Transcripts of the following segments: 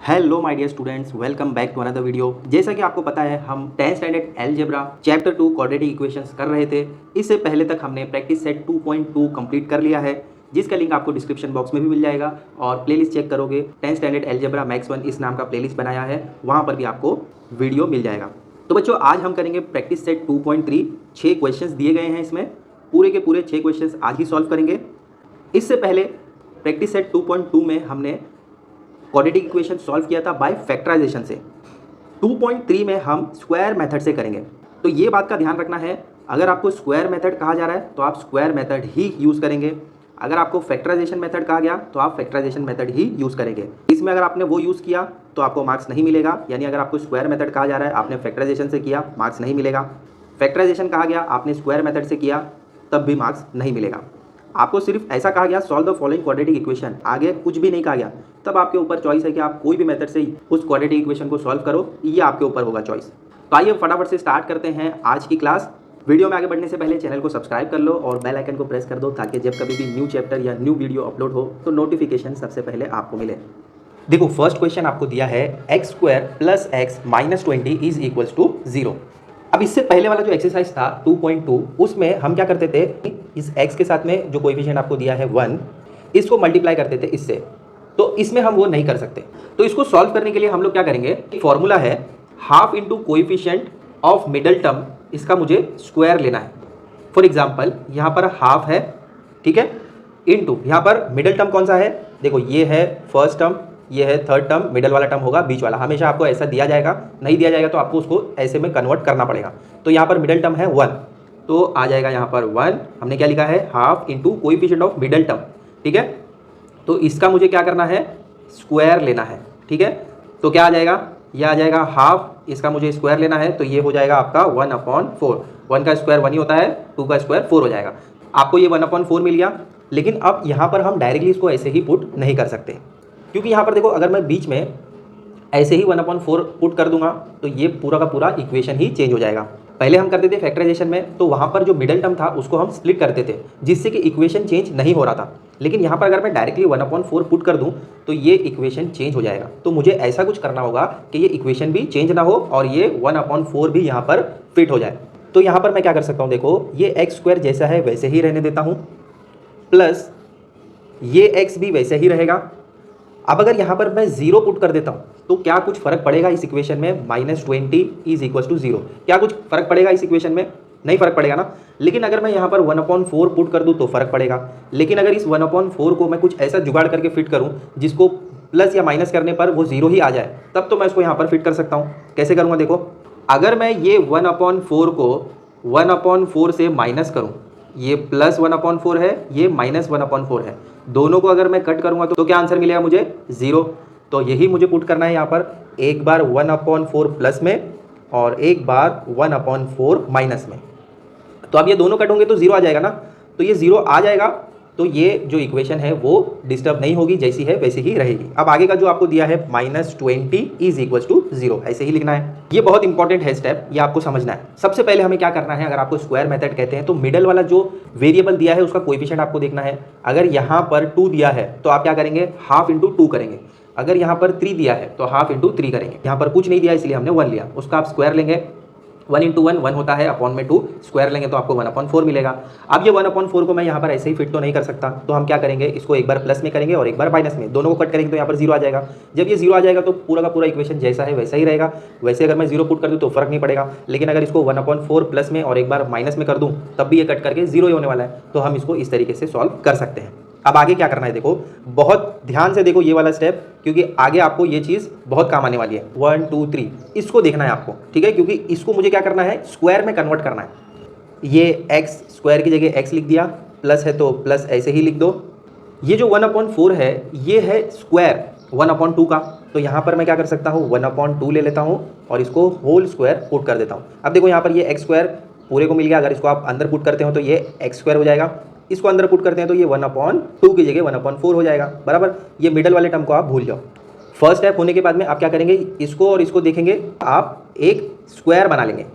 Hello my dear students, welcome back to another video. जैसा कि आपको पता है, हम 10th standard algebra chapter 2 quadratic equations कर रहे थे। इससे पहले तक हमने प्रैक्टिस सेट 2.2 कंप्लीट कर लिया है, जिसका लिंक आपको डिस्क्रिप्शन बॉक्स में भी मिल जाएगा। और प्लेलिस्ट चेक करोगे, 10th स्टैंडर्ड अलजेब्रा मैक्स 1 इस नाम का प्लेलिस्ट बनाया है, वहाँ पर भी आपको वीडियो मिल जाएगा। तो बच्चों, आज हम करेंगे प्रैक्टिस सेट 2.3। 6 क्वेश्चंस दिए गए हैं, इसमें पूरे के पूरे 6 क्वेश्चंस आज ही सॉल्व करेंगे। इससे पहले प्रैक्टिस सेट 2.2 में हमने क्वाड्रेटिक इक्वेशन सॉल्व किया था बाय फैक्टराइजेशन से। 2.3 में हम स्क्वायर मेथड से करेंगे। तो ये बात का ध्यान रखना है, अगर आपको स्क्वायर मेथड कहा जा रहा है तो आप स्क्वायर मेथड ही यूज़ करेंगे। अगर आपको फैक्टराइजेशन मेथड कहा गया तो आप फैक्टराइजेशन मेथड ही यूज़ करेंगे। इसमें अगर आपने वो यूज़ किया तो आपको मार्क्स नहीं मिलेगा, यानी अगर आपको स्क्वायर मेथड कहा जा रहा है, आपने फैक्टराइजेशन से किया, मार्क्स नहीं मिलेगा। फैक्टराइजेशन कहा गया, आपने स्क्वायर मेथड से किया, तब भी मार्क्स नहीं मिलेगा। आपको सिर्फ ऐसा कहा गया solve the following quadratic equation, आगे कुछ भी नहीं कहा गया। तब आपके ऊपर चॉइस है कि आप कोई भी मेथड से उस क्वाड्रेटिक इक्वेशन को सॉल्व करो, ये आपके ऊपर होगा चॉइस। तो आइए फटाफट से स्टार्ट करते हैं आज की क्लास। वीडियो में आगे बढ़ने से पहले चैनल को सब्सक्राइब कर लो और बेल आइकन को प्रेस कर दो, ताकि जब कभी भी न्यू चैप्टर या न्यू वीडियो अपलोड हो तो नोटिफिकेशन सबसे पहले आपको मिले। देखो, फर्स्ट क्वेश्चन आपको दिया है x² + x - 20 = 0। अब इससे पहले वाला जो एक्सरसाइज था 2.2, उसमें हम क्या करते थे, इस x के साथ में जो कोएफिशिएंट आपको दिया है 1, इसको मल्टीप्लाई करते थे इससे। तो इसमें हम वो नहीं कर सकते। तो इसको सॉल्व करने के लिए हम लोग क्या करेंगे, फॉर्मूला है half into coefficient of middle term, इसका मुझे स्क्वायर लेना है। फॉर एग्जाम्पल, यहाँ पर हाफ है, ठीक है, इंटू यहाँ पर मिडल टर्म कौन सा है, देखो ये है फर्स्ट टर्म, ये है थर्ड टर्म, मिडल वाला टर्म होगा बीच वाला। हमेशा आपको ऐसा दिया जाएगा, नहीं दिया जाएगा तो आपको उसको ऐसे में कन्वर्ट करना पड़ेगा। तो यहाँ पर मिडल टर्म है 1, तो आ जाएगा यहाँ पर 1। हमने क्या लिखा है, half into coefficient of middle term, ठीक है। तो इसका मुझे क्या करना है, स्क्वायर लेना है, ठीक है। तो क्या आ जाएगा, ये आ जाएगा हाफ, इसका मुझे स्क्वायर लेना है, तो ये हो जाएगा आपका 1/4। 1 का स्क्वायर 1 ही होता है, 2 का स्क्वायर 4 हो जाएगा। आपको ये 1/4 मिल गया। लेकिन अब यहाँ पर हम डायरेक्टली इसको ऐसे ही पुट नहीं कर सकते, क्योंकि यहाँ पर देखो, अगर मैं बीच में ऐसे ही 1/4 पुट कर दूंगा तो ये पूरा का पूरा इक्वेशन ही चेंज हो जाएगा। पहले हम करते थे फैक्टराइजेशन में, तो वहाँ पर जो मिडल टर्म था उसको हम स्प्लिट करते थे, जिससे कि इक्वेशन चेंज नहीं हो रहा था। लेकिन यहाँ पर अगर मैं डायरेक्टली 1/4 पुट कर दूँ तो ये इक्वेशन चेंज हो जाएगा। तो मुझे ऐसा कुछ करना होगा कि ये इक्वेशन भी चेंज ना हो और ये 1/4 भी यहाँ पर फिट हो जाए। तो यहाँ पर मैं क्या कर सकता हूँ, देखो ये x² जैसा है वैसे ही रहने देता हूँ, प्लस ये x भी वैसे ही रहेगा। अब अगर यहाँ पर मैं 0 पुट कर देता हूँ तो क्या कुछ फर्क पड़ेगा इस इक्वेशन में, -20 = 0। क्या कुछ फर्क पड़ेगा इस इक्वेशन में, नहीं फर्क पड़ेगा ना। लेकिन अगर मैं यहाँ पर 1/4 पुट कर दूँ तो फर्क पड़ेगा। लेकिन अगर इस 1/4 को मैं कुछ ऐसा जुगाड़ करके फिट करूँ जिसको प्लस या माइनस करने पर वो 0 ही आ जाए, तब तो मैं इसको यहाँ पर फिट कर सकता हूँ। कैसे करूँगा, देखो, अगर मैं ये 1/4 को 1/4 से माइनस करूँ, ये +1/4 है, ये -1/4 है, दोनों को अगर मैं कट करूंगा तो क्या आंसर मिलेगा मुझे, 0। तो यही मुझे पुट करना है यहाँ पर, एक बार 1/4 प्लस में और एक बार 1/4 माइनस में। तो अब ये दोनों कट होंगे तो 0 आ जाएगा ना। तो ये 0 आ जाएगा, तो ये जो इक्वेशन है वो डिस्टर्ब नहीं होगी, जैसी है वैसी ही रहेगी। अब आगे का जो आपको दिया है -20 = 0, ऐसे ही लिखना है। ये बहुत इंपॉर्टेंट है स्टेप, ये आपको समझना है। सबसे पहले हमें क्या करना है, अगर आपको स्क्वायर मेथड कहते हैं तो मिडल वाला जो वेरिएबल दिया है उसका कोएफिशिएंट आपको देखना है। अगर यहाँ पर 2 दिया है तो आप क्या करेंगे, हाफ इंटू 2 करेंगे। अगर यहाँ पर 3 दिया है तो हाफ इंटू 3 करेंगे। यहाँ पर कुछ नहीं दिया इसलिए हमने 1 लिया, उसका आप स्क्वायर लेंगे। 1 × 1 1 होता है, अपॉन में 2 स्क्वायर लेंगे तो आपको 1/4 मिलेगा। अब ये 1/4 को मैं यहाँ पर ऐसे ही फिट तो नहीं कर सकता, तो हम क्या करेंगे, इसको एक बार प्लस में करेंगे और एक बार माइनस में, दोनों को कट करेंगे तो यहाँ पर 0 आ जाएगा। जब ये 0 आ जाएगा तो पूरा का पूरा इक्वेशन जैसा है वैसा ही रहेगा। वैसे अगर मैं 0 पुट कर दूँ तो फर्क नहीं पड़ेगा, लेकिन अगर इसको 1/4 प्लस में और एक बार माइनस में कर दूँ तब भी ये कट करके 0 ही होने वाला है। तो हम इसको इस तरीके से सॉल्व कर सकते हैं। अब आगे क्या करना है, देखो बहुत ध्यान से देखो ये वाला स्टेप, क्योंकि आगे आपको ये चीज़ बहुत काम आने वाली है। 1 2 3 इसको देखना है आपको, ठीक है, क्योंकि इसको मुझे क्या करना है, स्क्वायर में कन्वर्ट करना है। ये x स्क्वायर की जगह x लिख दिया, प्लस है तो प्लस ऐसे ही लिख दो। ये जो 1/4 है ये है स्क्वायर 1/2 का, तो यहाँ पर मैं क्या कर सकता हूँ, 1/2 ले लेता हूँ और इसको होल स्क्वायर पुट कर देता हूँ। अब देखो यहाँ पर ये x² पूरे को मिल गया। अगर इसको आप अंदर पुट करते हो तो ये x² हो जाएगा, इसको अंदर पुट करते हैं तो ये 1/2 की जगह 1/4 हो जाएगा, बराबर। ये मिडल वाले टर्म को आप भूल जाओ। फर्स्ट स्टेप होने के बाद में आप क्या करेंगे, इसको और इसको देखेंगे, आप एक स्क्वायर बना लेंगे,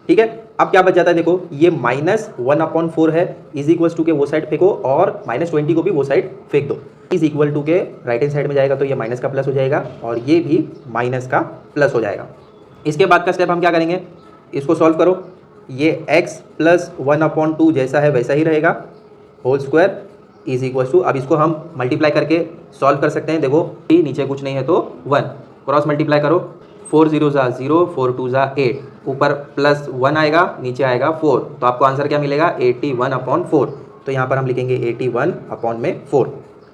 ठीक है। अब क्या बच जाता है, देखो ये -1/4 है, = के वो साइड फेंको और -20 को भी वो साइड फेंक दो। इज इक्वल टू के राइट हैंड साइड में जाएगा तो ये माइनस का प्लस हो जाएगा और ये भी माइनस का प्लस हो जाएगा। इसके बाद का स्टेप हम क्या करेंगे, इसको सॉल्व करो। ये x प्लस 1/2 जैसा है वैसा ही रहेगा, whole square is equal to, अब इसको हम मल्टीप्लाई करके सॉल्व कर सकते हैं। देखो नीचे कुछ नहीं है तो 1, क्रॉस मल्टीप्लाई करो, 4 0 ज़ा 0, 4 2 ज़ा 8, ऊपर प्लस 1 आएगा, नीचे आएगा 4, तो आपको आंसर क्या मिलेगा 81/4। तो यहाँ पर हम लिखेंगे 81/4।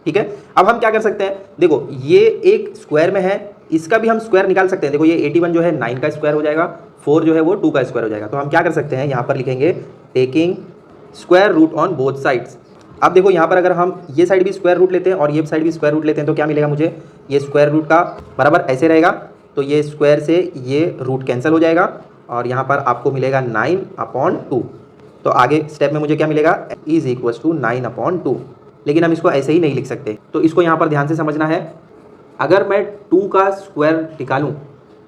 ठीक है, अब हम क्या कर सकते हैं, देखो ये एक स्क्वायर में है, इसका भी हम स्क्वायर निकाल सकते हैं। देखो ये 81 जो है 9 का स्क्वायर हो जाएगा, 4 जो है वो 2 का स्क्वायर हो जाएगा। तो हम क्या कर सकते हैं, यहाँ पर लिखेंगे taking square root on both sides. अब देखो यहाँ पर अगर हम ये साइड भी स्क्वायर रूट लेते हैं और ये साइड भी स्क्वायर रूट लेते हैं तो क्या मिलेगा मुझे, ये स्क्वायर रूट का बराबर ऐसे रहेगा, तो ये स्क्वायर से ये रूट कैंसिल हो जाएगा और यहाँ पर आपको मिलेगा 9/2। तो आगे स्टेप में मुझे क्या मिलेगा, इज इक्वल टू 9/2। लेकिन हम इसको ऐसे ही नहीं लिख सकते, तो इसको यहाँ पर ध्यान से समझना है। अगर मैं 2 का स्क्वायर निकालूं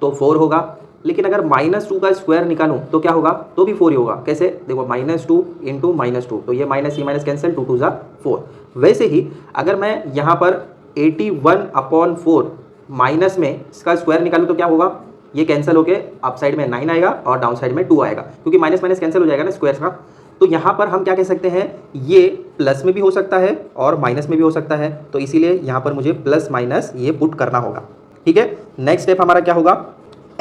तो 4 होगा, लेकिन अगर -2 का स्क्वायर निकालूं तो क्या होगा, तो भी 4 ही होगा। कैसे, देखो -2 इंटू -2, तो ये माइनस ये माइनस कैंसिल, 2 2 ज़ा 4। वैसे ही अगर मैं यहाँ पर 81/4 माइनस में इसका स्क्वायर निकालूं तो क्या होगा, ये कैंसिल होके अप साइड में 9 आएगा और डाउन साइड में 2 आएगा, क्योंकि माइनस माइनस कैंसिल हो जाएगा ना स्क्वायर का। तो यहाँ पर हम क्या कह सकते हैं, ये प्लस में भी हो सकता है और माइनस में भी हो सकता है, तो इसीलिए यहाँ पर मुझे प्लस माइनस ये पुट करना होगा। ठीक है, नेक्स्ट स्टेप हमारा क्या होगा,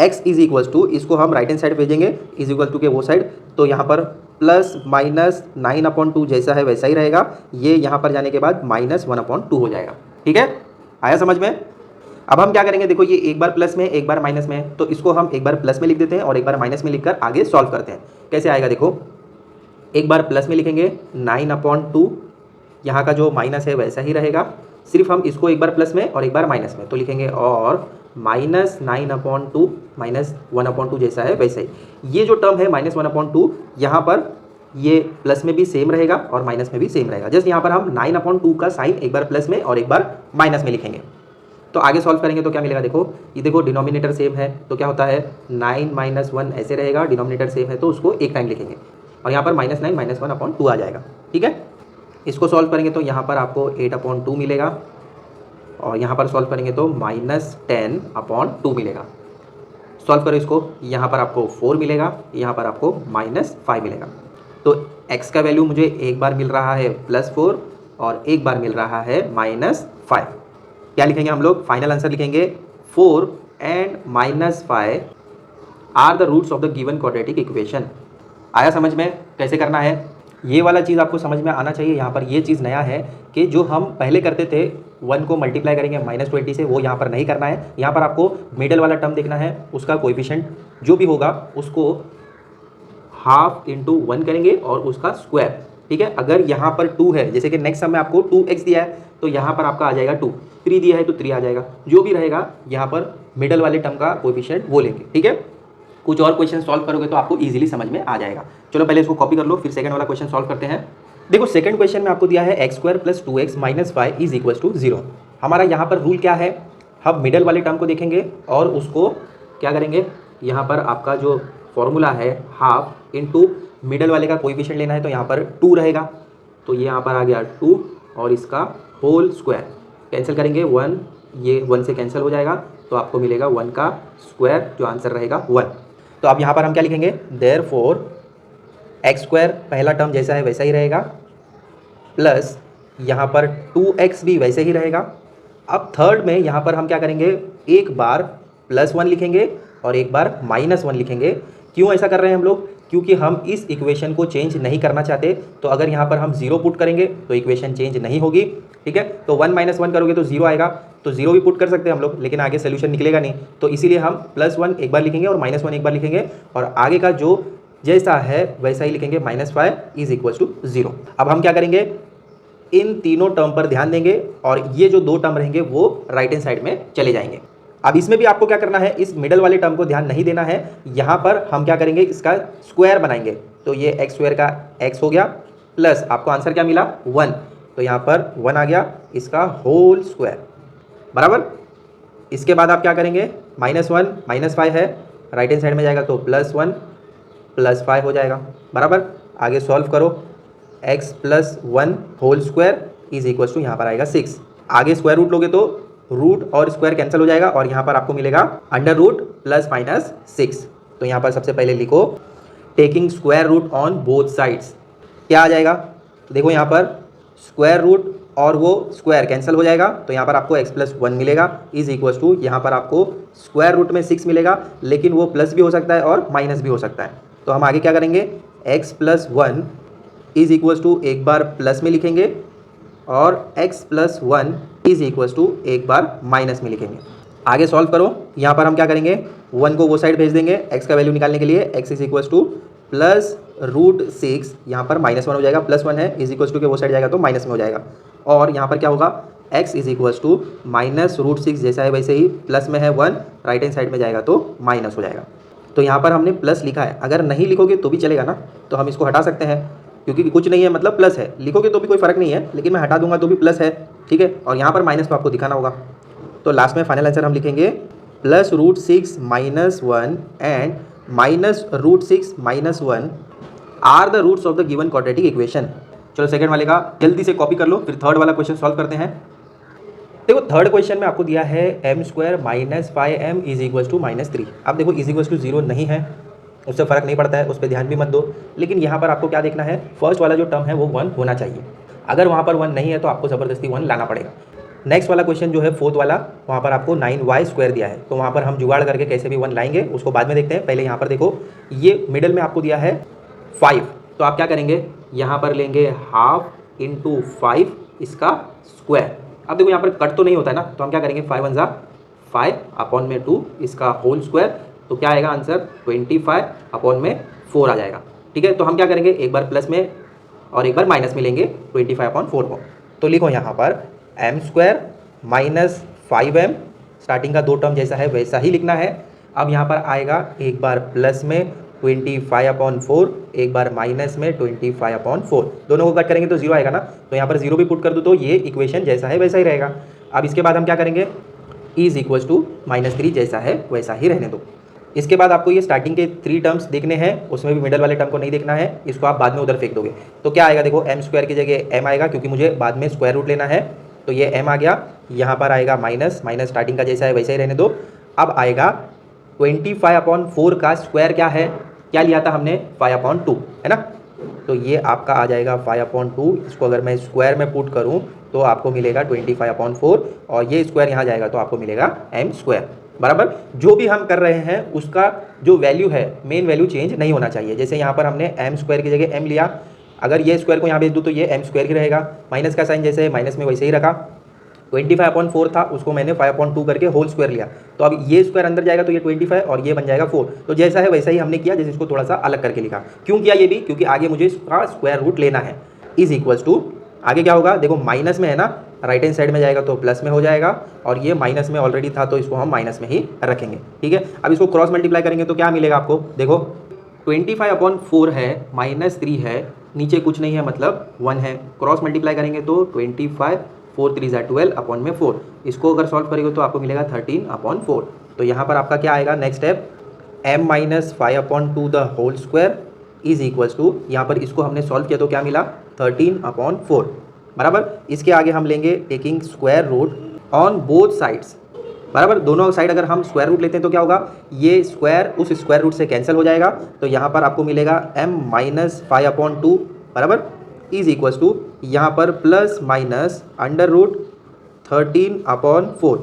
x इज इक्वल टू, इसको हम राइट हैंड साइड भेजेंगे, इज इक्वल टू के वो साइड, तो यहाँ पर प्लस माइनस 9/2 जैसा है वैसा ही रहेगा, ये यहाँ पर जाने के बाद -1/2 हो जाएगा। ठीक है, आया समझ में। अब हम क्या करेंगे, देखो ये एक बार प्लस में एक बार माइनस में है, तो इसको हम एक बार प्लस में लिख देते हैं और एक बार माइनस में लिखकर आगे सॉल्व करते हैं। कैसे आएगा, देखो एक बार प्लस में लिखेंगे 9/2, यहाँ का जो माइनस है वैसा ही रहेगा, सिर्फ हम इसको एक बार प्लस में और एक बार माइनस में, तो लिखेंगे और -9/2 -1/2 जैसा है वैसे ही। ये जो टर्म है -1/2, यहाँ पर ये प्लस में भी सेम रहेगा और माइनस में भी सेम रहेगा। जस्ट यहाँ पर हम 9/2 का साइन एक बार प्लस में और एक बार माइनस में लिखेंगे। तो आगे सॉल्व करेंगे तो क्या मिलेगा, देखो ये देखो डिनोमिनेटर सेम है तो क्या होता है 9 - 1 ऐसे रहेगा, डिनोमिनेटर सेम है तो उसको एक टाइम लिखेंगे और यहाँ पर -9 -1/2 आ जाएगा। ठीक है, इसको सॉल्व करेंगे तो यहाँ पर आपको 8/2 मिलेगा और यहाँ पर सॉल्व करेंगे तो -10/2 मिलेगा। सॉल्व करो इसको, यहाँ पर आपको 4 मिलेगा, यहाँ पर आपको -5 मिलेगा। तो x का वैल्यू मुझे एक बार मिल रहा है +4 और एक बार मिल रहा है -5। क्या लिखेंगे हम लोग, फाइनल आंसर लिखेंगे 4 and -5 are the roots of the given quadratic equation. आया समझ में कैसे करना है, ये वाला चीज़ आपको समझ में आना चाहिए। यहाँ पर ये चीज़ नया है कि जो हम पहले करते थे 1 को मल्टीप्लाई करेंगे -20 से, वो यहाँ पर नहीं करना है। यहाँ पर आपको मिडल वाला टर्म देखना है, उसका कोएफिशिएंट जो भी होगा उसको हाफ इंटू 1 करेंगे और उसका स्क्वायर। ठीक है, अगर यहाँ पर 2 है, जैसे कि नेक्स्ट सम में आपको 2x दिया है तो यहाँ पर आपका आ जाएगा 2, 3 दिया है तो 3 आ जाएगा, जो भी रहेगा यहाँ पर मिडल वाले टर्म का कोएफिशिएंट वो लेंगे। ठीक है, कुछ और क्वेश्चन सॉल्व करोगे तो आपको इजीली समझ में आ जाएगा। चलो पहले इसको कॉपी कर लो, फिर सेकंड वाला क्वेश्चन सॉल्व करते हैं। देखो सेकंड क्वेश्चन में आपको दिया है x² + 2x - 5 is equal to 0। हमारा यहाँ पर रूल क्या है, हम मिडल वाले टर्म को देखेंगे और उसको क्या करेंगे, यहाँ पर आपका जो फॉर्मूला है हाफ इंटू मिडल वाले का कोएफिशिएंट लेना है, तो यहाँ पर 2 रहेगा, तो ये यहाँ पर आ गया 2 और इसका होल स्क्वायर कैंसिल करेंगे 1, ये 1 से कैंसिल हो जाएगा तो आपको मिलेगा 1 का स्क्वायर, जो आंसर रहेगा 1। तो अब यहाँ पर हम क्या लिखेंगे, देयरफॉर x² पहला टर्म जैसा है वैसा ही रहेगा, प्लस यहाँ पर 2x भी वैसे ही रहेगा। अब थर्ड में यहाँ पर हम क्या करेंगे, एक बार +1 लिखेंगे और एक बार -1 लिखेंगे। क्यों ऐसा कर रहे हैं हम लोग, क्योंकि हम इस इक्वेशन को चेंज नहीं करना चाहते। तो अगर यहाँ पर हम 0 पुट करेंगे तो इक्वेशन चेंज नहीं होगी। ठीक है, तो 1 - 1 करोगे तो 0 आएगा, तो 0 भी पुट कर सकते हैं हम लोग, लेकिन आगे सोल्यूशन निकलेगा नहीं, तो इसीलिए हम +1 एक बार लिखेंगे और -1 एक बार लिखेंगे और आगे का जो जैसा है वैसा ही लिखेंगे, -5 इज इक्वल टू 0। अब हम क्या करेंगे, इन तीनों टर्म पर ध्यान देंगे और ये जो 2 टर्म रहेंगे वो राइट हैंड साइड में चले जाएंगे। अब इसमें भी आपको क्या करना है, इस मिडल वाले टर्म को ध्यान नहीं देना है। यहाँ पर हम क्या करेंगे, इसका स्क्वायर बनाएंगे, तो ये x² का x हो गया, प्लस आपको आंसर क्या मिला 1, तो यहाँ पर 1 आ गया, इसका होल स्क्वायर बराबर। इसके बाद आप क्या करेंगे, -1 -5 है, राइट हैंड साइड में जाएगा तो +1 +5 हो जाएगा बराबर। आगे सॉल्व करो, x + 1 whole square is equal to यहाँ पर आएगा 6। आगे स्क्वायर रूट लोगे तो रूट और स्क्वायर कैंसिल हो जाएगा और यहाँ पर आपको मिलेगा अंडर रूट प्लस माइनस 6। तो यहाँ पर सबसे पहले लिखो taking square root on both sides, क्या आ जाएगा, देखो यहाँ पर स्क्वायर रूट और वो स्क्वायर कैंसिल हो जाएगा तो यहाँ पर आपको x प्लस 1 मिलेगा इज इक्वल टू यहाँ पर आपको स्क्वायर रूट में 6 मिलेगा, लेकिन वो प्लस भी हो सकता है और माइनस भी हो सकता है। तो हम आगे क्या करेंगे, x plus 1 is equal to एक बार प्लस में लिखेंगे और x plus 1 is equal to एक बार माइनस में लिखेंगे। आगे सॉल्व करो, यहाँ पर हम क्या करेंगे 1 को वो साइड भेज देंगे x का वैल्यू निकालने के लिए, x is equal to plus root 6, यहाँ पर माइनस 1 हो जाएगा, प्लस 1 है इज इक्वल टू के वो साइड जाएगा तो माइनस में हो जाएगा और यहाँ पर क्या होगा x is equal to minus root 6 जैसा है वैसे ही, प्लस में है 1 राइट हैंड साइड में जाएगा तो माइनस हो जाएगा। तो यहाँ पर हमने प्लस लिखा है, अगर नहीं लिखोगे तो भी चलेगा ना, तो हम इसको हटा सकते हैं क्योंकि कुछ नहीं है मतलब प्लस है, लिखोगे तो भी कोई फर्क नहीं है, लेकिन मैं हटा दूंगा तो भी प्लस है, ठीक है। और यहाँ पर माइनस तो आपको दिखाना होगा। तो लास्ट में फाइनल आंसर हम लिखेंगे plus root 6 minus 1 and minus root 6 minus 1 are the roots of the given quadratic equation. चलो सेकंड वाले का जल्दी से कॉपी कर लो, फिर थर्ड वाला क्वेश्चन सॉल्व करते हैं। देखो थर्ड क्वेश्चन में आपको दिया है m square minus 5m is equal to minus 3। अब देखो इज इक्वल टू 0 नहीं है, उससे फ़र्क नहीं पड़ता है, उस पर ध्यान भी मत दो, लेकिन यहाँ पर आपको क्या देखना है, फर्स्ट वाला जो टर्म है वो 1 होना चाहिए। अगर वहाँ पर 1 नहीं है तो आपको ज़बरदस्ती 1 लाना पड़ेगा। नेक्स्ट वाला क्वेश्चन जो है फोर्थ वाला, वहाँ पर आपको 9y स्क्वायर दिया है, तो वहाँ पर हम जुगाड़ करके कैसे भी 1 लाएंगे, उसको बाद में देखते हैं। पहले यहाँ पर देखो ये मिडल में आपको दिया है 5, तो आप क्या करेंगे यहाँ पर लेंगे हाफ इंटू 5 इसका स्क्वायर। अब देखो यहाँ पर कट तो नहीं होता है ना, तो हम क्या करेंगे 5 1 जा 5 अपॉन में 2 इसका होल स्क्वायर, तो क्या आएगा आंसर 25 अपॉन में 4 आ जाएगा, ठीक है। तो हम क्या करेंगे एक बार प्लस में और एक बार माइनस में लेंगे 25 अपॉन 4 को। तो लिखो यहाँ पर M square minus 5m, starting का 2 टर्म जैसा है वैसा ही लिखना है। अब यहाँ पर आएगा एक बार प्लस में 25 अपॉन 4, एक बार माइनस में 25 अपॉन 4, दोनों को कट करेंगे तो 0 आएगा ना, तो यहाँ पर 0 भी पुट कर दो तो ये इक्वेशन जैसा है वैसा ही रहेगा। अब इसके बाद हम क्या करेंगे इज इक्वल टू -3 जैसा है वैसा ही रहने दो। इसके बाद आपको ये स्टार्टिंग के 3 टर्म्स देखने हैं, उसमें भी मिडल वाले टर्म को नहीं देखना है, इसको आप बाद में उधर फेंक दोगे। तो क्या आएगा देखो एम स्क्वायर की जगह m आएगा क्योंकि मुझे बाद में स्क्वायर रूट लेना है, तो ये m आ गया। यहाँ पर आएगा माइनस स्टार्टिंग का जैसा है वैसा ही रहने दो। अब आएगा 25 अपॉन 4 का स्क्वायर क्या है, क्या लिया था हमने 5 अपॉन 2 है ना, तो ये आपका आ जाएगा 5 अपॉन 2। इसको अगर मैं स्क्वायर में पुट करूँ तो आपको मिलेगा 25 अपॉन 4 और ये स्क्वायर यहाँ जाएगा तो आपको मिलेगा m स्क्वायर। बराबर जो भी हम कर रहे हैं उसका जो वैल्यू है मेन वैल्यू चेंज नहीं होना चाहिए। जैसे यहाँ पर हमने m स्क्वायर की जगह m लिया, अगर ये स्क्वायर को यहाँ भेज दूँ तो ये m स्क्वायर ही रहेगा, माइनस का साइन जैसे माइनस में वैसे ही रखा। 25 अपॉन 4 था उसको मैंने 5 अपॉन 2 करके होल स्क्वायर लिया, तो अब ये स्क्वायर अंदर जाएगा तो ये 25 और ये बन जाएगा 4। तो जैसा है वैसा ही हमने किया, जैसे इसको थोड़ा सा अलग करके लिखा। क्यों किया ये भी, क्योंकि आगे मुझे इसका स्क्वायर रूट लेना है। इज इक्वल्स टू आगे क्या होगा देखो माइनस में है ना, राइट हैंड साइड में जाएगा तो प्लस में हो जाएगा और ये माइनस में ऑलरेडी था तो इसको हम माइनस में ही रखेंगे, ठीक है। अब इसको क्रॉस मल्टीप्लाई करेंगे तो क्या मिलेगा आपको, देखो 25 अपॉन 4 है -3 है, नीचे कुछ नहीं है मतलब 1 है, क्रॉस मल्टीप्लाई करेंगे तो 25 4 3 ज़ा 12 अपॉन में 4, इसको अगर सॉल्व करेंगे तो आपको मिलेगा 13 अपॉन 4। तो यहाँ पर आपका क्या आएगा next step m minus 5 upon 2 the whole square is equals to, यहाँ पर इसको हमने सॉल्व किया तो क्या मिला 13 अपॉन 4। बराबर इसके आगे हम लेंगे taking square root on both sides. बराबर दोनों साइड अगर हम स्क्वायर रूट लेते हैं तो क्या होगा, ये स्क्वायर उस स्क्वायर रूट से कैंसिल हो जाएगा, तो यहाँ पर आपको मिलेगा m माइनस 5 अपॉन 2 बराबर इज इक्वल्स टू यहाँ पर plus minus under root 13 upon 4।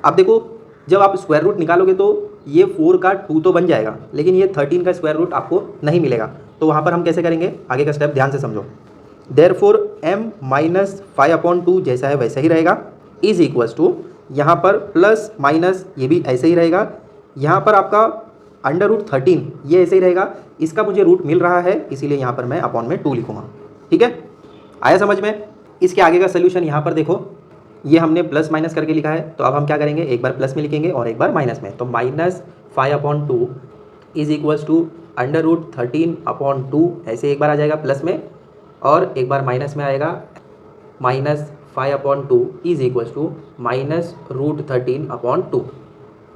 अब देखो जब आप स्क्वायर रूट निकालोगे तो ये 4 का 2 तो बन जाएगा, लेकिन ये 13 का स्क्वायर रूट आपको नहीं मिलेगा। तो वहाँ पर हम कैसे करेंगे, आगे का स्टेप ध्यान से समझो। देयरफॉर m माइनस 5 अपॉन 2 जैसा है वैसा ही रहेगा इज इक्वल्स टू यहाँ पर प्लस माइनस ये भी ऐसे ही रहेगा, यहाँ पर आपका अंडर रूट 13 ये ऐसे ही रहेगा, इसका मुझे रूट मिल रहा है इसीलिए यहाँ पर मैं अपॉन में 2 लिखूँगा, ठीक है। आया समझ में। इसके आगे का सोल्यूशन यहाँ पर देखो, ये हमने प्लस माइनस करके लिखा है, तो अब हम क्या करेंगे एक बार प्लस में लिखेंगे और एक बार माइनस में। तो minus 5 upon 2 is equals to under root 13 upon 2 ऐसे एक बार आ जाएगा प्लस में और एक बार माइनस में आएगा minus 5 upon 2 is equals to minus root 13 upon 2।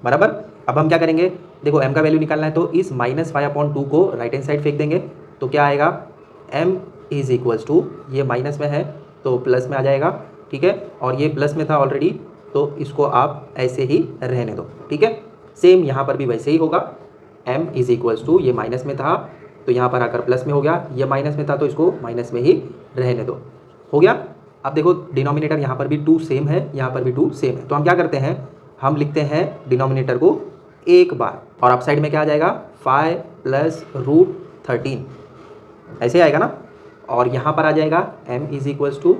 बराबर अब हम क्या करेंगे देखो m का वैल्यू निकालना है, तो इस माइनस 5 अपॉन 2 को राइट हैंड साइड फेंक देंगे, तो क्या आएगा m इज इक्वल्स टू ये माइनस में है तो प्लस में आ जाएगा ठीक है, और ये प्लस में था ऑलरेडी, तो इसको आप ऐसे ही रहने दो, ठीक है। सेम यहाँ पर भी वैसे ही होगा, m इज इक्वल्स टू, ये माइनस में था तो यहाँ पर आकर प्लस में हो गया, ये माइनस में था तो इसको माइनस में ही रहने दो, हो गया। अब देखो डिनोमिनेटर यहाँ पर भी 2 सेम है, यहाँ पर भी 2 सेम है, तो हम क्या करते हैं, हम लिखते हैं डिनोमिनेटर को एक बार और अप साइड में क्या आ जाएगा 5 प्लस रूट 13 ऐसे आएगा ना, और यहाँ पर आ जाएगा m is equals to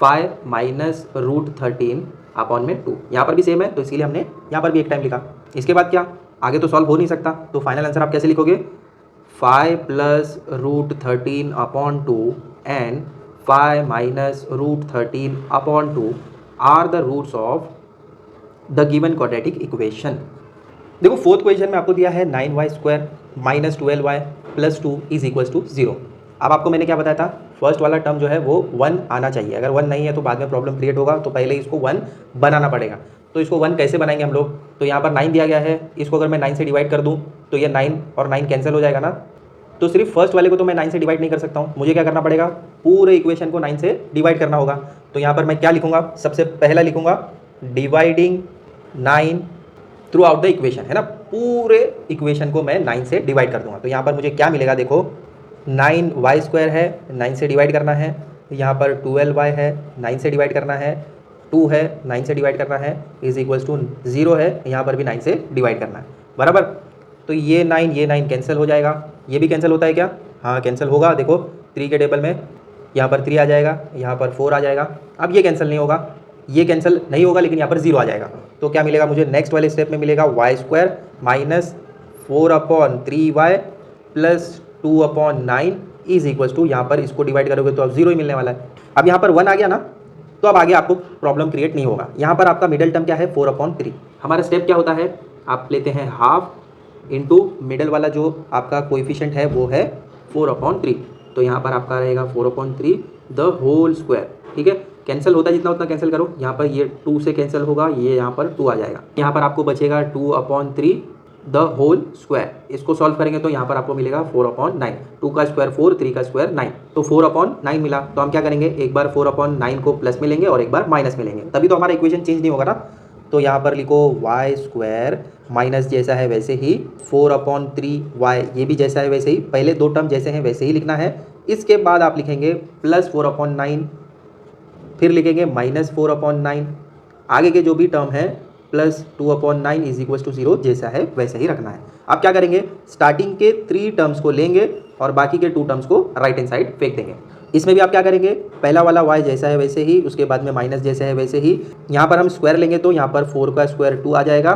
5 minus root 13 upon में 2, यहाँ पर भी सेम है तो इसीलिए हमने यहाँ पर भी एक टाइम लिखा। इसके बाद क्या, आगे तो सॉल्व हो नहीं सकता, तो फाइनल आंसर आप कैसे लिखोगे, 5 plus root 13 upon 2 and 5 minus root 13 upon 2 are the roots of the given quadratic equation. देखो फोर्थ क्वेश्चन में आपको दिया है 9y square minus 12y plus 2 is equals to 0। अब आपको मैंने क्या बताया था, फर्स्ट वाला टर्म जो है वो 1 आना चाहिए, अगर 1 नहीं है तो बाद में प्रॉब्लम क्रिएट होगा, तो पहले इसको 1 बनाना पड़ेगा। तो इसको 1 कैसे बनाएंगे हम लोग, तो यहाँ पर 9 दिया गया है, इसको अगर मैं 9 से डिवाइड कर दूँ तो ये 9 और 9 कैंसिल हो जाएगा ना, तो सिर्फ फर्स्ट वाले को तो मैं 9 से डिवाइड नहीं कर सकता हूँ, मुझे क्या करना पड़ेगा, पूरे इक्वेशन को 9 से डिवाइड करना होगा। तो यहाँ पर मैं क्या लिखूँगा, सबसे पहला लिखूँगा dividing 9 through out the equation, है ना, पूरे इक्वेशन को मैं 9 से डिवाइड कर दूंगा। तो यहाँ पर मुझे क्या मिलेगा, देखो 9y स्क्वायर है, 9 से डिवाइड करना है, यहाँ पर 12y है, 9 से डिवाइड करना है, 2 है, 9 से डिवाइड करना है, इज इक्वल्स टू 0 है, यहाँ पर भी 9 से डिवाइड करना है, बराबर। तो ये 9 कैंसिल हो जाएगा, ये भी कैंसिल होता है क्या, हाँ कैंसिल होगा, देखो 3 के टेबल में यहाँ पर 3 आ जाएगा, यहाँ पर 4 आ जाएगा। अब ये कैंसिल नहीं होगा, ये कैंसिल नहीं होगा, लेकिन यहाँ पर 0 आ जाएगा, तो क्या मिलेगा मुझे, नेक्स्ट वाले स्टेप में मिलेगा y square minus 4 upon 3y plus 2 upon 9 is equals to, यहाँ पर इसको डिवाइड करोगे तो अब 0 ही मिलने वाला है। अब यहाँ पर 1 आ गया ना, तो अब आगे आपको प्रॉब्लम क्रिएट नहीं होगा। यहाँ पर आपका मिडल टर्म क्या है, 4 अपॉन 3। हमारा स्टेप क्या होता है, आप लेते हैं हाफ इंटू मिडल वाला जो आपका कोएफिशिएंट है वो है 4 अपॉन 3, तो यहाँ पर आपका रहेगा 4 अपॉन 3 द होल स्क्वायर, ठीक है। कैंसिल होता है जितना उतना कैंसिल करो, यहाँ पर ये 2 से कैंसिल होगा, ये यहाँ पर 2 आ जाएगा, यहाँ पर आपको बचेगा 2 अपॉन 3 द होल स्क्वायर। इसको सॉल्व करेंगे तो यहाँ पर आपको मिलेगा 4 अपॉन 9, 2 का स्क्वायर 4, 3 का स्क्वायर 9, तो 4 अपॉन 9 मिला। तो हम क्या करेंगे, एक बार 4 अपॉन 9 को प्लस में लेंगे और एक बार माइनस में लेंगे, तभी तो हमारा इक्वेशन चेंज नहीं होगा ना। तो यहाँ पर लिखो y स्क्वायर माइनस जैसा है वैसे ही 4 अपॉन 3y, ये भी जैसा है वैसे ही, पहले 2 टर्म जैसे हैं वैसे ही लिखना है। इसके बाद आप लिखेंगे प्लस 4 अपॉन 9, फिर लिखेंगे माइनस 4 अपॉन 9, आगे के जो भी टर्म है plus 2 upon 9 is equal to 0, जैसा है वैसे ही रखना है। आप क्या करेंगे, स्टार्टिंग के 3 टर्म्स को लेंगे और बाकी के 2 टर्म्स को राइट हैंड साइड फेंक देंगे। इसमें भी आप क्या करेंगे, पहला वाला y जैसा है वैसे ही, उसके बाद में माइनस जैसा है वैसे ही, यहाँ पर हम स्क्वायर लेंगे तो यहाँ पर 4 का स्क्वायर 2 आ जाएगा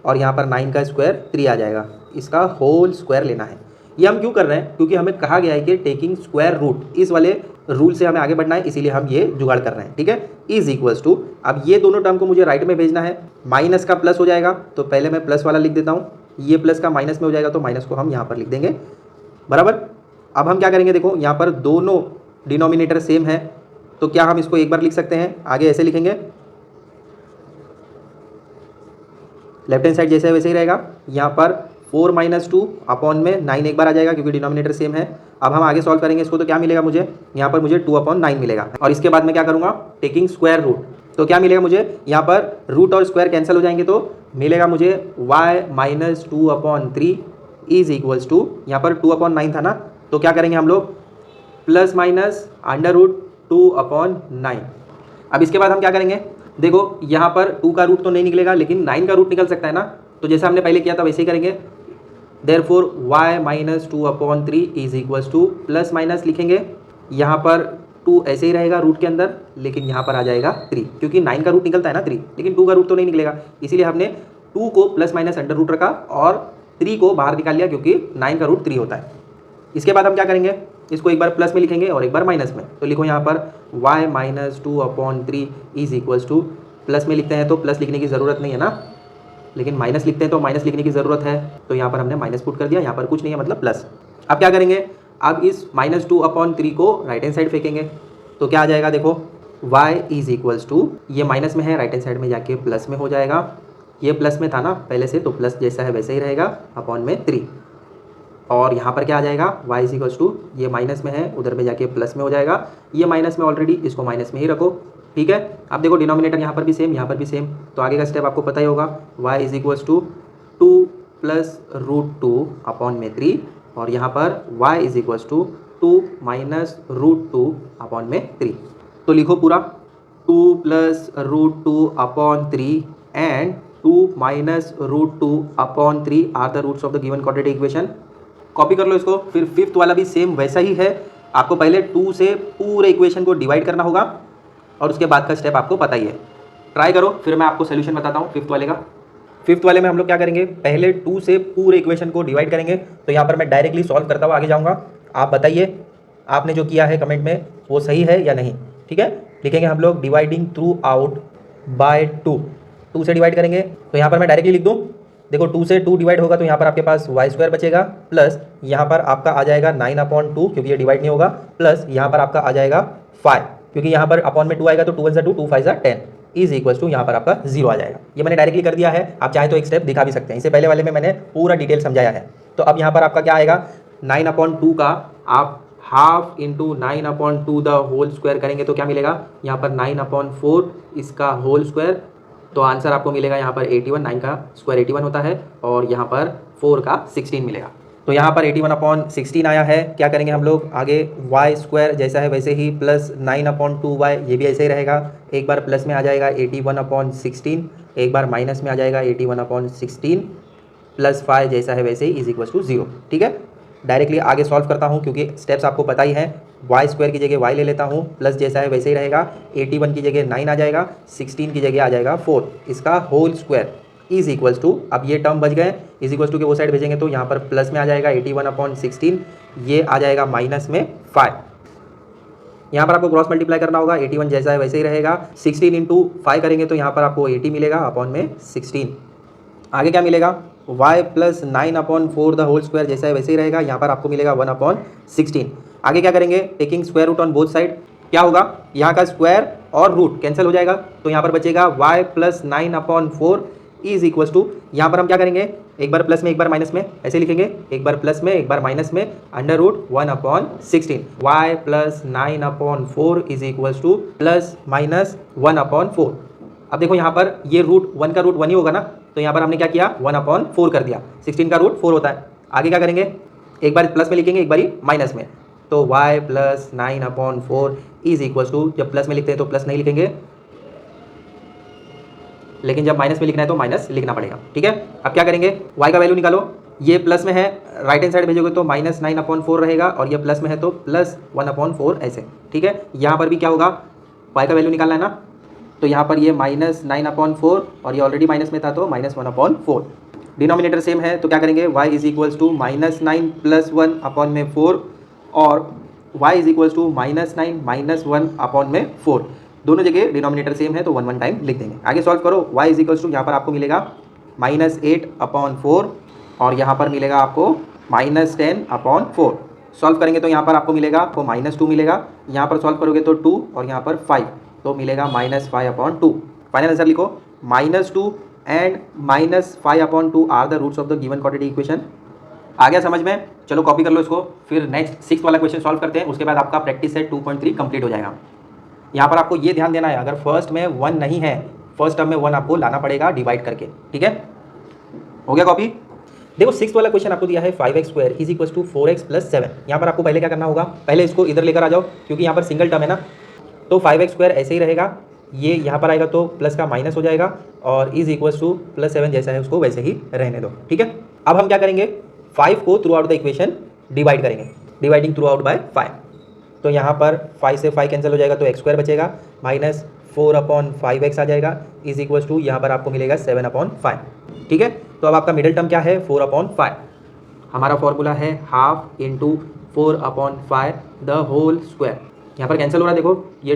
और यहाँ पर 9 का स्क्वायर 3 आ जाएगा, इसका होल स्क्वायर लेना है। ये हम क्यों कर रहे हैं, क्योंकि हमें कहा गया है कि टेकिंग स्क्वायर रूट, इस वाले रूल से हमें आगे बढ़ना है, इसीलिए हम ये जुगाड़ कर रहे हैं, ठीक है। इज इक्वल्स टू, अब ये दोनों टर्म को मुझे राइट में भेजना है, माइनस का प्लस हो जाएगा तो पहले मैं प्लस वाला लिख देता हूँ, ये प्लस का माइनस में हो जाएगा तो माइनस को हम यहाँ पर लिख देंगे, बराबर। अब हम क्या करेंगे, देखो यहाँ पर दोनों डिनोमिनेटर सेम है, तो क्या हम इसको एक बार लिख सकते हैं, आगे ऐसे लिखेंगे, लेफ्ट हैंड साइड जैसे है वैसे ही रहेगा, यहाँ पर 4 माइनस 2 अपॉन में 9 एक बार आ जाएगा क्योंकि डिनोमिनेटर सेम है। अब हम आगे सॉल्व करेंगे इसको, तो क्या मिलेगा मुझे, यहाँ पर मुझे 2 अपॉन 9 मिलेगा, और इसके बाद मैं क्या करूँगा, टेकिंग स्क्वायर रूट, तो क्या मिलेगा मुझे, यहाँ पर रूट और स्क्वायर कैंसिल हो जाएंगे, तो मिलेगा मुझे y minus 2 upon 3 is equals to, यहाँ पर 2 अपॉन 9 था ना, तो क्या करेंगे हम लोग, plus minus under root 2 upon 9। अब इसके बाद हम क्या करेंगे, देखो यहाँ पर 2 का रूट तो नहीं निकलेगा, लेकिन 9 का रूट निकल सकता है ना, तो जैसा हमने पहले किया था वैसे ही करेंगे। Therefore y minus 2 upon 3 is equals to, plus minus लिखेंगे, यहाँ पर 2 ऐसे ही रहेगा रूट के अंदर, लेकिन यहाँ पर आ जाएगा 3, क्योंकि 9 का रूट निकलता है ना 3, लेकिन 2 का रूट तो नहीं निकलेगा, इसीलिए हमने 2 को प्लस माइनस अंडर रूट रखा और 3 को बाहर निकाल लिया, क्योंकि 9 का रूट 3 होता है। इसके बाद हम क्या करेंगे, इसको एक बार प्लस में लिखेंगे और एक बार माइनस में, तो लिखो यहाँ पर y minus 2 upon 3 is equals to, plus में लिखते हैं तो प्लस लिखने की ज़रूरत नहीं है ना, लेकिन माइनस लिखते हैं तो माइनस लिखने की ज़रूरत है, तो यहाँ पर हमने माइनस पुट कर दिया, यहाँ पर कुछ नहीं है मतलब प्लस। अब क्या करेंगे, अब इस माइनस 2 अपॉन 3 को राइट हैंड साइड फेंकेंगे, तो क्या आ जाएगा, देखो y इज इक्वल्स टू, ये माइनस में है राइट हैंड साइड में जाके प्लस में हो जाएगा, ये प्लस में था ना पहले से, तो प्लस जैसा है वैसे ही रहेगा अपॉन में 3, और यहाँ पर क्या आ जाएगा, y इज इक्वल्स टू, ये माइनस में है उधर में जाके प्लस में हो जाएगा, ये माइनस में ऑलरेडी, इसको माइनस में ही रखो, ठीक है। अब देखो डिनोमिनेटर यहाँ पर भी सेम, यहाँ पर भी सेम, तो आगे का स्टेप आपको पता ही होगा, y is equals to 2 plus root 2 upon में 3, और यहाँ पर y is equals to 2 minus root 2 upon में 3। तो लिखो पूरा 2 plus root 2 upon 3 and 2 minus root 2 upon 3 are the roots of the given quadratic equation. Copy कर लो इसको। फिर फिफ्थ वाला भी सेम वैसा ही है, आपको पहले 2 से पूरे इक्वेशन को डिवाइड करना होगा और उसके बाद का स्टेप आपको पता ही है। ट्राई करो, फिर मैं आपको सोल्यूशन बताता हूँ फिफ्थ वाले का। फिफ्थ वाले में हम लोग क्या करेंगे, पहले 2 से पूरे इक्वेशन को डिवाइड करेंगे। तो यहाँ पर मैं डायरेक्टली सॉल्व करता हुआ आगे जाऊँगा। आप बताइए आपने जो किया है कमेंट में वो सही है या नहीं। ठीक है, लिखेंगे हम लोग डिवाइडिंग थ्रू आउट बाय 2 से डिवाइड करेंगे। तो यहाँ पर मैं डायरेक्टली लिख दूँ, देखो 2 से 2 डिवाइड होगा तो यहाँ पर आपके पास y² बचेगा, प्लस यहाँ पर आपका आ जाएगा 9/2 क्योंकि ये डिवाइड नहीं होगा, प्लस यहाँ पर आपका आ जाएगा 5 क्योंकि यहाँ पर अपॉन में 2 आएगा तो 2 1 से 2, 2 5 10 इज इक्वल्स टू यहाँ पर आपका 0 आ जाएगा। ये मैंने डायरेक्टली कर दिया है, आप चाहे तो एक स्टेप दिखा भी सकते हैं, इससे पहले वाले में मैंने पूरा डिटेल समझाया है। तो अब यहाँ पर आपका क्या आएगा, 9/2 का आप half into 9/2 the whole square करेंगे तो क्या मिलेगा, यहाँ पर 9/4 इसका होल स्क्वायर, तो आंसर आपको मिलेगा यहाँ पर 81, 9 का स्क्वायर 81 होता है और यहाँ पर 4 का 16 मिलेगा। तो यहाँ पर 81/16 आया है। क्या करेंगे हम लोग आगे, y² जैसा है वैसे ही प्लस 9/2y, ये भी ऐसे ही रहेगा। एक बार प्लस में आ जाएगा 81/16, एक बार माइनस में आ जाएगा 81/16 प्लस 5 जैसा है वैसे ही इज इक्वल टू 0। ठीक है, डायरेक्टली आगे सॉल्व करता हूँ क्योंकि स्टेप्स आपको पता ही है। y² की जगह y ले लेता हूँ, प्लस जैसा है वैसे ही रहेगा, 81 की जगह 9 आ जाएगा, 16 की जगह आ जाएगा 4, इसका whole square is equals to, अब ये टर्म बच गए, इज इक्वल्स टू के वो साइड भेजेंगे तो यहाँ पर प्लस में आ जाएगा 81/16, ये आ जाएगा माइनस में 5। यहाँ पर आपको क्रॉस मल्टीप्लाई करना होगा, 81 जैसा है वैसे ही रहेगा, 16 इंटू 5 करेंगे तो यहाँ पर आपको 80 मिलेगा अपॉन में 16। आगे क्या मिलेगा, y plus 9/4 the whole square जैसा है वैसे ही रहेगा, यहाँ पर आपको मिलेगा 1/16। आगे क्या करेंगे, taking square root on both side, क्या होगा, यहाँ का स्क्वायर और रूट कैंसिल हो जाएगा तो यहाँ पर बचेगा y plus 9/4 is equals to, यहाँ पर हम क्या करेंगे, एक बार प्लस में एक बार माइनस में ऐसे लिखेंगे, एक बार प्लस में एक बार माइनस में, under root 1/16, y plus 9/4 is equals to plus minus 1/4। अब देखो यहाँ पर ये रूट 1 का रूट 1 ही होगा ना, तो यहाँ पर हमने क्या किया, 1/4 कर दिया, 16 का रूट 4 होता है। आगे क्या करेंगे, एक बार प्लस में लिखेंगे एक बार माइनस में, तो y plus 9/4 is equals to, जब प्लस में लिखते हैं तो प्लस नहीं लिखेंगे, लेकिन जब माइनस में लिखना है तो माइनस लिखना पड़ेगा। ठीक है, अब क्या करेंगे, y का वैल्यू निकालो, ये प्लस में है, राइट हैंड साइड भेजोगे तो माइनस 9/4 रहेगा और ये प्लस में है तो प्लस 1/4 ऐसे। ठीक है, यहाँ पर भी क्या होगा, y का वैल्यू निकालना है ना, तो यहाँ पर ये माइनस 9/4 और ये ऑलरेडी माइनस में था तो माइनस 1/4। डिनोमिनेटर सेम है तो क्या करेंगे, y is equals to -9 plus 1 upon में 4 और y is equals to -9 minus 1 upon में 4, दोनों जगह डिनोमिनेटर सेम है तो 1 1 टाइम लिख देंगे। आगे सॉल्व करो, y इज इक्वल्स टू यहाँ पर आपको मिलेगा -8/4 और यहाँ पर मिलेगा आपको -10/4। सॉल्व करेंगे तो यहाँ पर आपको मिलेगा आपको -2 मिलेगा, यहाँ पर सॉल्व करोगे तो 2 और यहाँ पर 5 तो मिलेगा -5/2। फाइनल आंसर लिखो, -2 and -5/2 are the roots of the given quadratic equation. आ गया समझ में, चलो कॉपी कर लो इसको। फिर नेक्स्ट 6th वाला क्वेश्चन सॉल्व करते हैं, उसके बाद आपका प्रैक्टिस सेट 2.3 कंप्लीट हो जाएगा। यहाँ पर आपको ये ध्यान देना है, अगर फर्स्ट में 1 नहीं है, फर्स्ट टर्म में 1 आपको लाना पड़ेगा डिवाइड करके। ठीक है, हो गया कॉपी। देखो 6th वाला क्वेश्चन आपको दिया है 5x² is equals to 4x plus 7। यहाँ पर आपको पहले क्या करना होगा, पहले इसको इधर लेकर आ जाओ क्योंकि यहाँ पर सिंगल टर्म है ना, तो 5x² ऐसे ही रहेगा, ये यहाँ पर आएगा तो प्लस का माइनस हो जाएगा और इज इक्वल्स टू प्लस 7 जैसा है उसको वैसे ही रहने दो। ठीक है, अब हम क्या करेंगे, 5 को through out the equation divide करेंगे, डिवाइडिंग थ्रू आउट बाय 5। तो यहाँ पर 5 से 5 कैंसिल हो जाएगा तो x² बचेगा, माइनस 4/5x आ जाएगा इज इक्वल्स टू यहाँ पर आपको मिलेगा 7/5। ठीक है, तो अब आपका मिडिल टर्म क्या है, 4/5। हमारा फॉर्मूला है half into 4/5 the whole square. यहाँ पर कैंसिल हो रहा है, देखो ये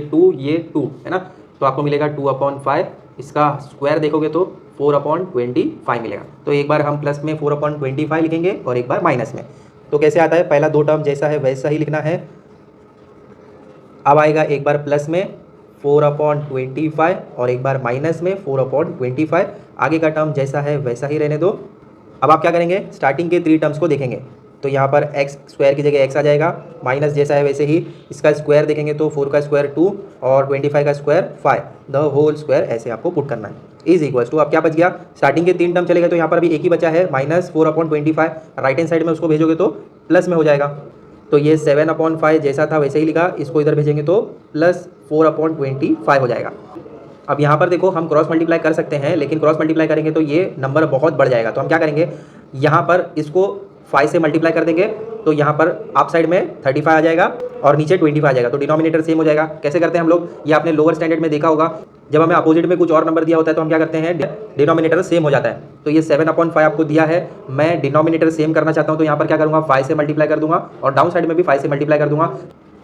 2 है ना, तो आपको मिलेगा 2/5, इसका स्क्वायर देखोगे तो 4/25 मिलेगा। तो एक बार हम प्लस में 4/25 लिखेंगे और एक बार माइनस में, तो कैसे आता है, पहला 2 टर्म जैसा है वैसा ही लिखना है। अब आएगा एक बार प्लस में 4/25 और एक बार माइनस में 4/25, आगे का टर्म जैसा है वैसा ही रहने दो। अब आप क्या करेंगे, स्टार्टिंग के 3 टर्म्स को देखेंगे, तो यहाँ पर एक्स स्क्वायर की जगह एक्स आ जाएगा, माइनस जैसा है वैसे ही इसका स्क्वायर देखेंगे तो 4 का स्क्वायर 2 और 25 का स्क्वायर 5, द होल स्क्वायर ऐसे आपको पुट करना है। इज इक्वल्स टू, अब क्या बच गया, स्टार्टिंग के 3 टर्म चले गए तो यहाँ पर भी एक ही बचा है -4/25, राइट हैंड साइड में उसको भेजोगे तो प्लस में हो जाएगा। तो ये 7/5 जैसा था वैसे ही लिखा, इसको इधर भेजेंगे तो +4/25 हो जाएगा। अब यहाँ पर देखो हम क्रॉस मल्टीप्लाई कर सकते हैं, लेकिन क्रॉस मल्टीप्लाई करेंगे तो ये नंबर बहुत बढ़ जाएगा। तो हम क्या करेंगे, यहाँ पर इसको 5 से मल्टीप्लाई कर देंगे तो यहाँ पर आप साइड में 35 आ जाएगा और नीचे 25 आ जाएगा, तो डिनोमिनेटर सेम हो जाएगा। कैसे करते हैं हम लोग, ये आपने लोअर स्टैंडर्ड में देखा होगा, जब हमें अपोजिट में कुछ और नंबर दिया होता है तो हम क्या करते हैं, डिनोमिनेटर सेम हो जाता है। तो ये 7/5 आपको दिया है, मैं डिनोमिनेटर सेम करना चाहता हूँ तो यहाँ पर क्या करूँगा, 5 से मल्टीप्लाई कर दूंगा और डाउन साइड में भी 5 से मल्टीप्लाई कर दूंगा।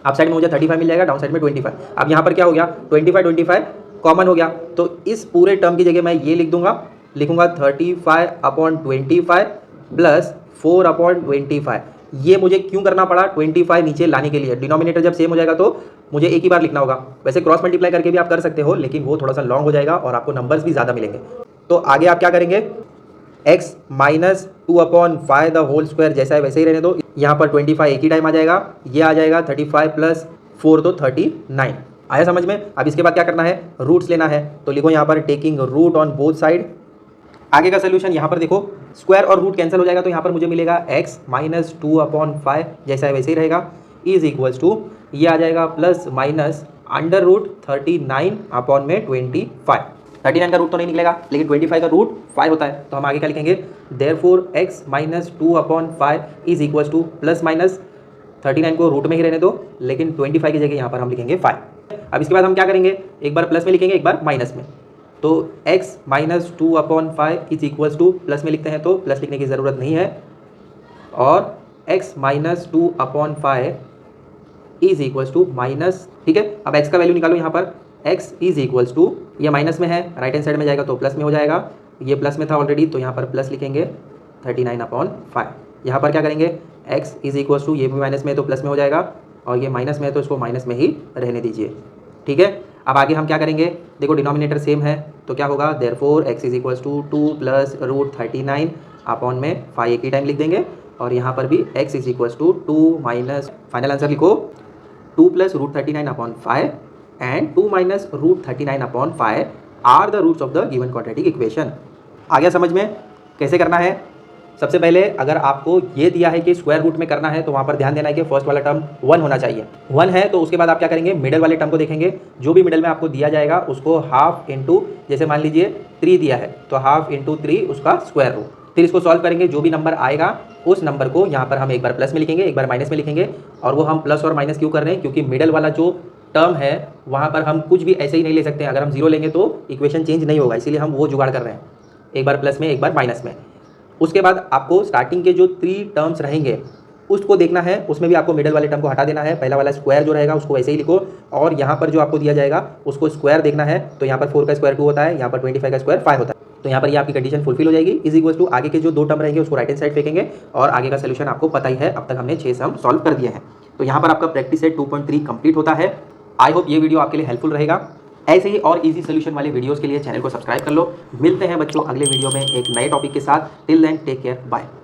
आप साइड में मुझे 35 मिल जाएगा, डाउन साइड में 25। अब यहाँ पर क्या हो गया, 25 कॉमन हो गया, तो इस पूरे टर्म की जगह मैं ये लिखूंगा 35/25 प्लस 4/25। ये मुझे क्यों करना पड़ा, 25 नीचे लाने के लिए। डिनोमिनेटर जब सेम हो जाएगा तो मुझे एक ही बार लिखना होगा। वैसे क्रॉस मल्टीप्लाई करके भी आप कर सकते हो, लेकिन वो थोड़ा सा लॉन्ग हो जाएगा और आपको नंबर्स भी ज़्यादा मिलेंगे। तो आगे आप क्या करेंगे, x -2/5 द होल स्क्वायर जैसा है वैसे ही रहने दो। यहाँ पर 25 एक ही टाइम आ जाएगा, ये आ जाएगा 35 प्लस 4 तो 39। आया समझ में। अब इसके बाद क्या करना है, रूट्स लेना है, तो लिखो यहाँ पर taking root on both side. आगे का सोल्यूशन यहाँ पर देखो, स्क्वायर और रूट कैंसिल हो जाएगा तो यहाँ पर मुझे मिलेगा x -2/5 जैसा है वैसे ही रहेगा, इज इक्वल्स टू ये आ जाएगा प्लस माइनस √39/25। 39 का रूट तो नहीं निकलेगा, लेकिन 25 का रूट 5 होता है, तो हम आगे क्या लिखेंगे, therefore x -2/5 is equals to plus minus 39 को रूट में ही रहने दो, लेकिन 25 की जगह यहाँ पर हम लिखेंगे 5। अब इसके बाद हम क्या करेंगे, एक बार प्लस में लिखेंगे एक बार माइनस में, तो x -2/5 is equals to plus में लिखते हैं तो प्लस लिखने की ज़रूरत नहीं है, और x -2/5 is equals to minus, ठीक है। अब x का वैल्यू निकालो, यहाँ पर x इज इक्वल्स टू, ये माइनस में है, राइट हैंड साइड में जाएगा तो प्लस में हो जाएगा, ये प्लस में था ऑलरेडी तो यहाँ पर प्लस लिखेंगे 39/5। यहाँ पर क्या करेंगे, x इज इक्वल्स टू, ये भी माइनस में है तो प्लस में हो जाएगा, और ये माइनस में है तो इसको माइनस में ही रहने दीजिए, ठीक है। अब आगे हम क्या करेंगे, देखो डिनोमिनेटर सेम है तो क्या होगा, therefore x is equals to 2 plus √39/5 एक ही टाइम लिख देंगे, और यहाँ पर भी x is equals to 2 minus, final answer लिखो 2 plus √39/5 and 2 minus √39/5 are the roots of the given quadratic equation. आ गया समझ में कैसे करना है। सबसे पहले अगर आपको ये दिया है कि स्क्वायर रूट में करना है तो वहाँ पर ध्यान देना है कि फर्स्ट वाला टर्म 1 होना चाहिए। 1 है तो उसके बाद आप क्या करेंगे, मिडल वाले टर्म को देखेंगे, जो भी मिडल में आपको दिया जाएगा उसको हाफ इंटू, जैसे मान लीजिए 3 दिया है तो हाफ इंटू 3 उसका स्क्वायर रूट, फिर इसको सॉल्व करेंगे, जो भी नंबर आएगा उस नंबर को यहाँ पर हम एक बार प्लस में लिखेंगे एक बार माइनस में लिखेंगे। और वो हम प्लस और माइनस क्यों कर रहे हैं, क्योंकि मिडल वाला जो टर्म है वहाँ पर हम कुछ भी ऐसे ही नहीं ले सकते, अगर हम 0 लेंगे तो इक्वेशन चेंज नहीं होगा, इसीलिए हम वो जुगाड़ कर रहे हैं, एक बार प्लस में एक बार माइनस में। उसके बाद आपको स्टार्टिंग के जो 3 टर्म्स रहेंगे उसको देखना है, उसमें भी आपको मिडल वाले टर्म को हटा देना है, पहला वाला स्क्वायर जो रहेगा उसको वैसे ही लिखो, और यहाँ पर जो आपको दिया जाएगा उसको स्क्वायर देखना है, तो यहाँ पर 4 का स्क्वायर 2 होता है, यहाँ पर 25 का स्क्वायर 5 होता है, तो यहाँ पर ये आपकी कंडीशन फुलफिल हो जाएगी। इज इक्वल्स टू आगे के जो 2 टर्म रहेंगे उसको राइट हैंड साइड फेंकेंगे, और आगे का सोल्यूशन आपको पता ही है, अब तक हमने 6 सम सॉल्व कर दिए हैं। तो यहाँ पर आपका प्रैक्टिस सेट 2.3 कंप्लीट होता है। आई होप ये वीडियो आपके लिए हेल्पफुल रहेगा। ऐसे ही और इजी सोल्यूशन वाले वीडियोस के लिए चैनल को सब्सक्राइब कर लो। मिलते हैं बच्चों अगले वीडियो में एक नए टॉपिक के साथ। Till then take care, bye.